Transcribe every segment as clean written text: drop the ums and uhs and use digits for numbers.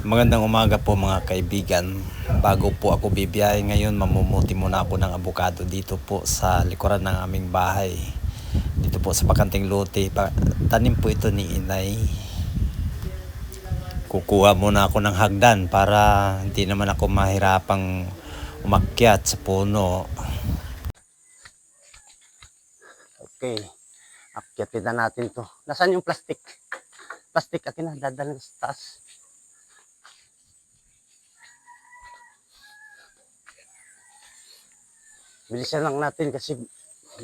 Magandang umaga po mga kaibigan. Bago po ako bibiyahe ngayon, mamumuti muna ako ng abukado dito po sa likuran ng aming bahay. Dito po sa bakanting lote. Tanim po ito ni Inay. Kukuha muna ako ng hagdan para hindi naman ako mahirapang umakyat sa puno. Okay, akyatin na natin to. Nasaan yung plastic? Plastic akin na, dadalhin sa taas. Bilisan lang natin kasi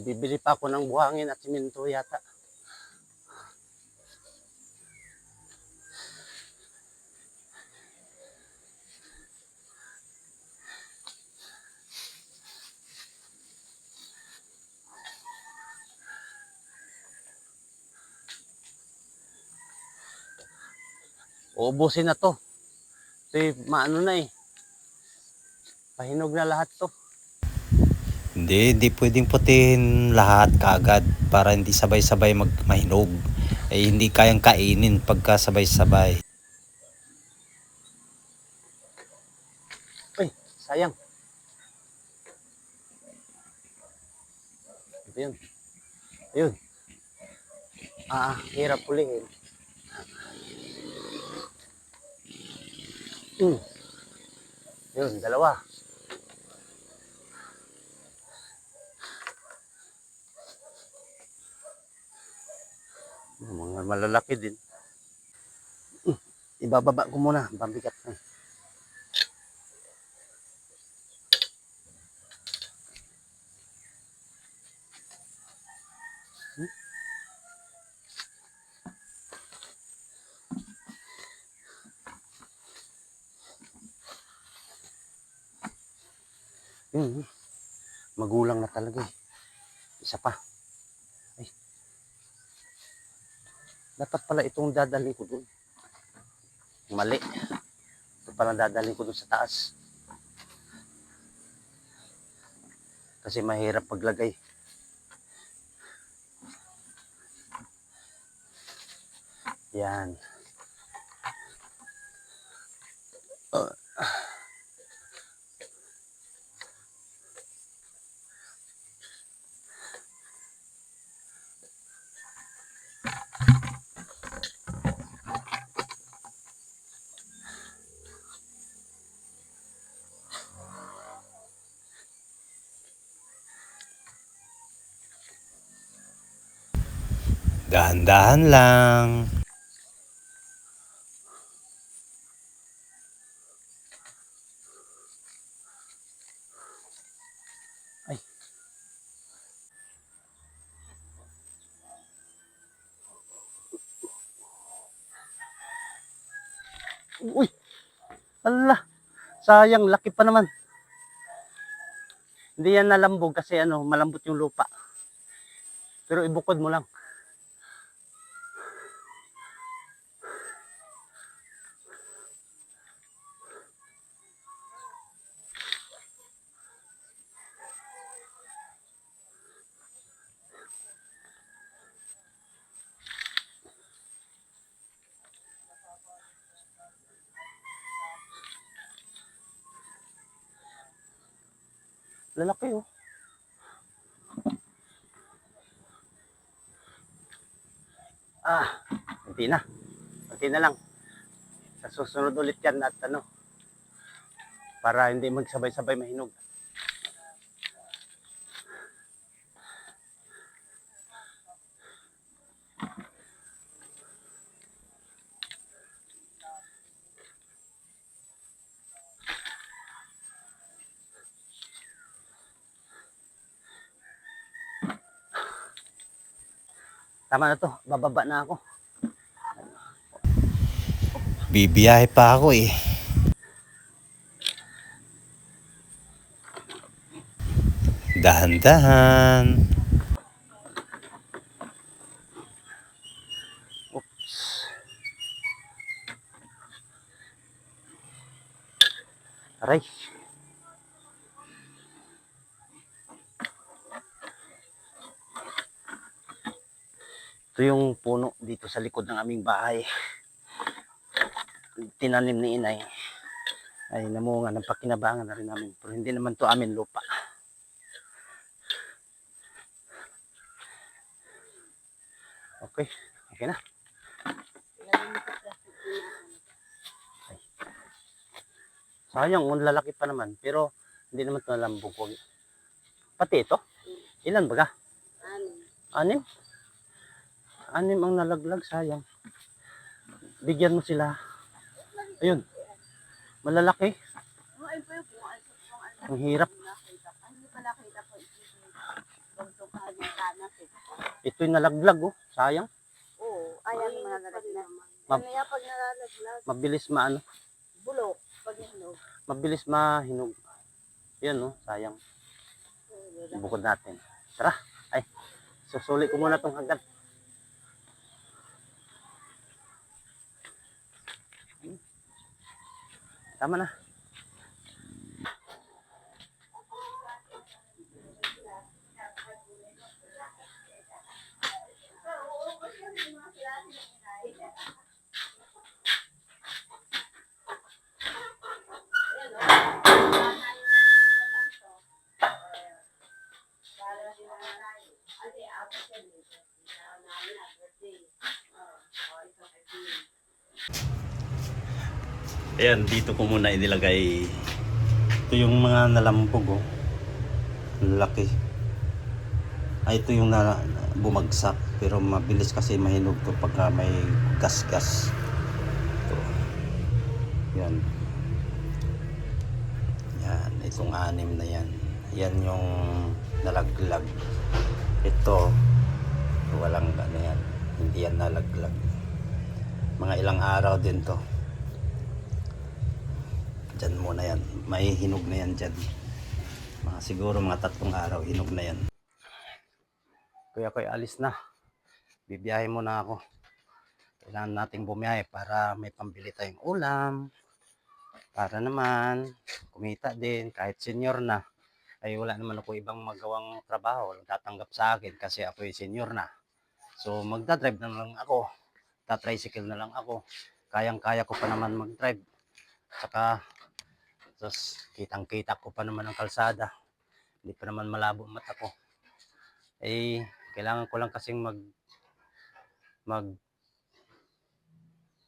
bibili pa ako ng buhangin at siminto yata. Uubusin na to. Ito maano na eh. Pahinog na lahat to. Hindi pwedeng putihin lahat kaagad para hindi sabay-sabay mahinog. Eh hindi kayang kainin pagka sabay-sabay. Ay, sayang. Ito yun. Ayun. Hirap pulihin. Yun, dalawa. Mga malalaki din. Ibababa ko muna, pambigat na. Magulang na talaga eh. Isa pa. Ay. Dapat pala itong dadalhin ko dun. Mali. Ito pala dadalhin ko dun sa taas. Kasi mahirap paglagay. Yan. Dahan-dahan lang. Ay. Uy. Allah. Sayang, laki pa naman. Hindi yan nalambog kasi malambot yung lupa. Pero ibukod mo lang. Lalaki oh. Hindi na. Hindi na lang. Sa susunod ulit yan at para hindi magsabay-sabay mahinog. Tama na to, bababa na ako. Bibiyahe pa ako eh. Dahan-dahan. Oops. Aray. Ito yung puno dito sa likod ng aming bahay. Tinanim ni inay. Ay namunga, nagpakinabangan na rin namin. Pero hindi naman to amin lupa. Okay, okay na. Ay. Sayang, lalaki pa naman. Pero hindi naman ito nalambog. Pati ito? Ilan baga? Anim. Anim ang nalaglag, sayang. Bigyan mo sila. Ayun. Malalaki. Ang hirap. Ito'y nalaglag, oh. Sayang. Oo, ayan mga nalaglag. Kaya pag nalalaglag, Mabilis maano. bulok pag hinog. Mabilis mahinog. Yan, oh. Sayang. Bukod natin. Tara. Ay. Susuli ko muna tong hagdan. Tama na. Ayan, dito ko muna inilagay. Ito yung mga nalambog, oh. Laki. Ay, ito yung bumagsak. Pero mabilis kasi mahinog to pagka may gas-gas. Ito. Yan. Yan, itong anim na yan. Yan yung nalaglag. Ito, walang ano yan. Hindi yan nalaglag. Mga ilang araw din to. Diyan muna yan. May hinog na yan dyan. Siguro mga 3 araw, hinog na yan. Kaya ako'y alis na. Bibiyahe muna ako. Kailangan nating bumiyahe para may pambili tayong ulam. Para naman, kumita din. Kahit senior na, ay wala naman ako ibang magawang trabaho. Tatanggap sa akin kasi ako'y senior na. So magdadrive na lang ako. Tatricycle na lang ako. Kayang-kaya ko pa naman mag-drive. Saka, tapos kitang-kita ko pa naman ang kalsada. Hindi pa naman malabo ang mata ko. Eh, kailangan ko lang kasing mag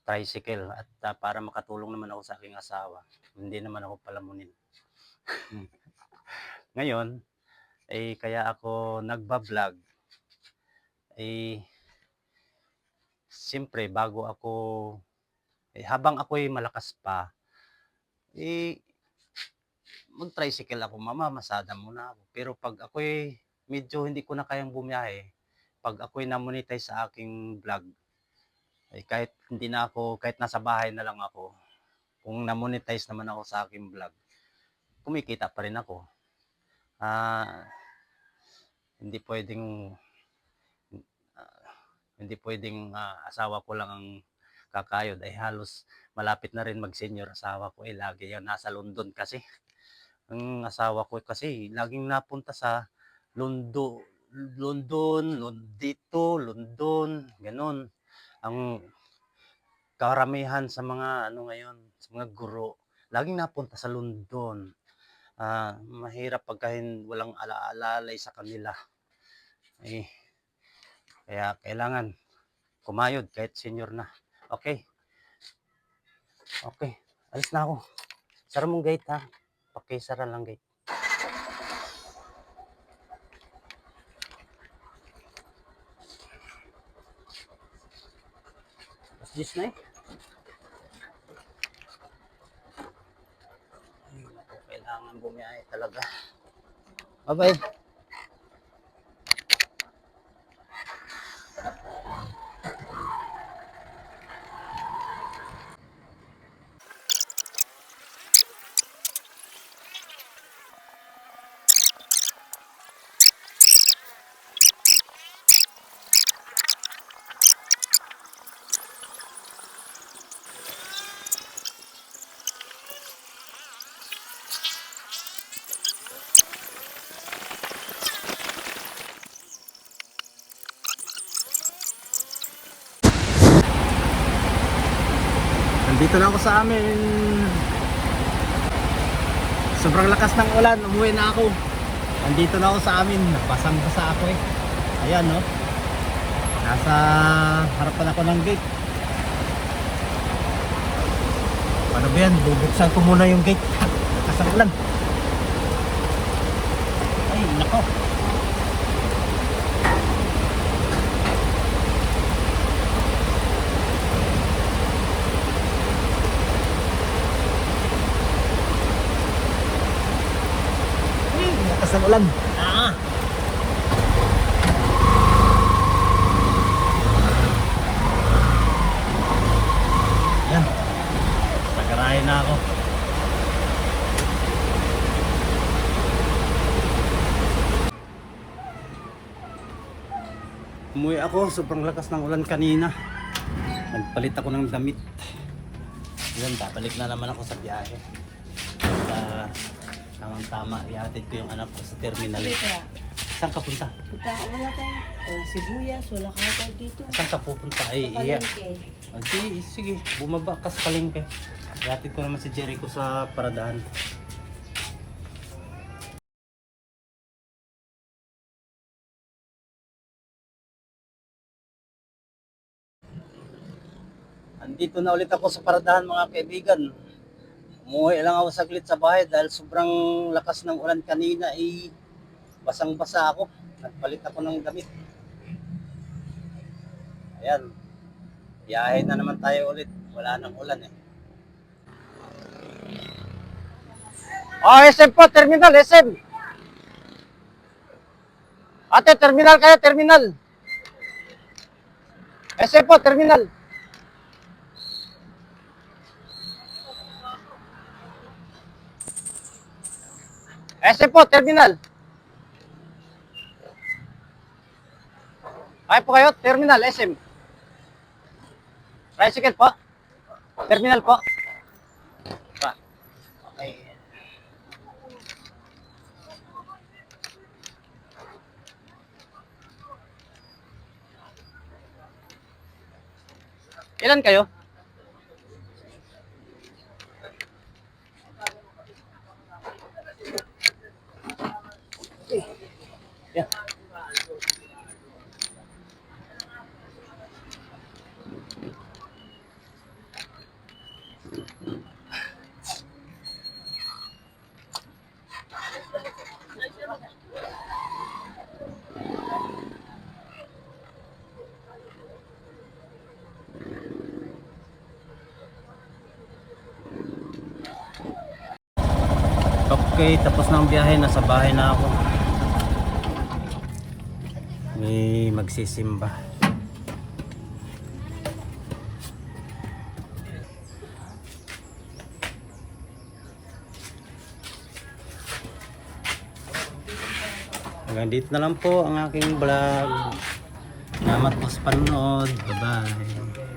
tricycle at para makatulong naman ako sa aking asawa. Hindi naman ako palamunin. Ngayon, eh kaya ako nagba-vlog. Eh siyempre bago ako habang ako'y malakas pa, mag-tricycle ako, mamamasada muna ako. Pero pag ako'y medyo hindi ko na kayang bumiyahe, pag ako'y na-monetize sa aking vlog, ay kahit hindi na ako, kahit nasa bahay na lang ako, kung na-monetize naman ako sa aking vlog, kumikita pa rin ako. Hindi pwedeng asawa ko lang ang kakayod, ay halos malapit na rin mag-senior asawa ko, lagi yan nasa London kasi. Ang asawa ko kasi laging napunta sa London, ganon. Ang karamihan sa mga ngayon, sa mga guro, laging napunta sa London. Mahirap pagkahin walang alaalalay sa kanila. Kaya kailangan kumayod kahit senior na. Okay. Alis na ako. Sara mong gate, ha. Pakisara lang gate. What's this na eh? Kailangan bumiyahe talaga. Bye-bye. Dito na ako sa amin. Sobrang lakas ng ulan, umuwi na ako. Andito na ako sa amin, basang-basa ako eh. Ayan no. Nasa harapan ako ng gate. Paano ba yan? Bubuksan ko muna yung gate. Lakas ng ulan. Ay, nako. Lakas ng ulan. Yan. Nagarahe na ako. Umuwi ako. Sobrang lakas ng ulan kanina. Nagpalit ako ng damit. Yan, babalik na naman ako sa biyahe. Tamang-tama, ihatid ko yung anak ko sa terminal. Saan ka punta? Wala tayong sibuyas, wala ka dito. Saan ka pupunta? Ay, iya. Sige, bumaba ka sa palengke. Ihatid ko naman si Jericho sa paradahan. Andito na ulit ako sa paradahan mga kaibigan. Umuwi lang ako saglit sa bahay dahil sobrang lakas ng ulan kanina eh basang-basa ako. Nagpalit ako ng damit. Ayan. Biyahe na naman tayo ulit. Wala nang ulan eh. Oh, SM po, terminal, SM. Ate, terminal kayo, terminal. SM po, terminal. SM po, terminal. Ay po kayo, terminal, SM. Tricycle po. Terminal po. Okay. Ilan kayo? Yeah. Okay, tapos na ang biyahe, nasa bahay na ako. May magsisimba. Hanggang dito na lang po ang aking vlog. Salamat po sa panonood. Bye bye.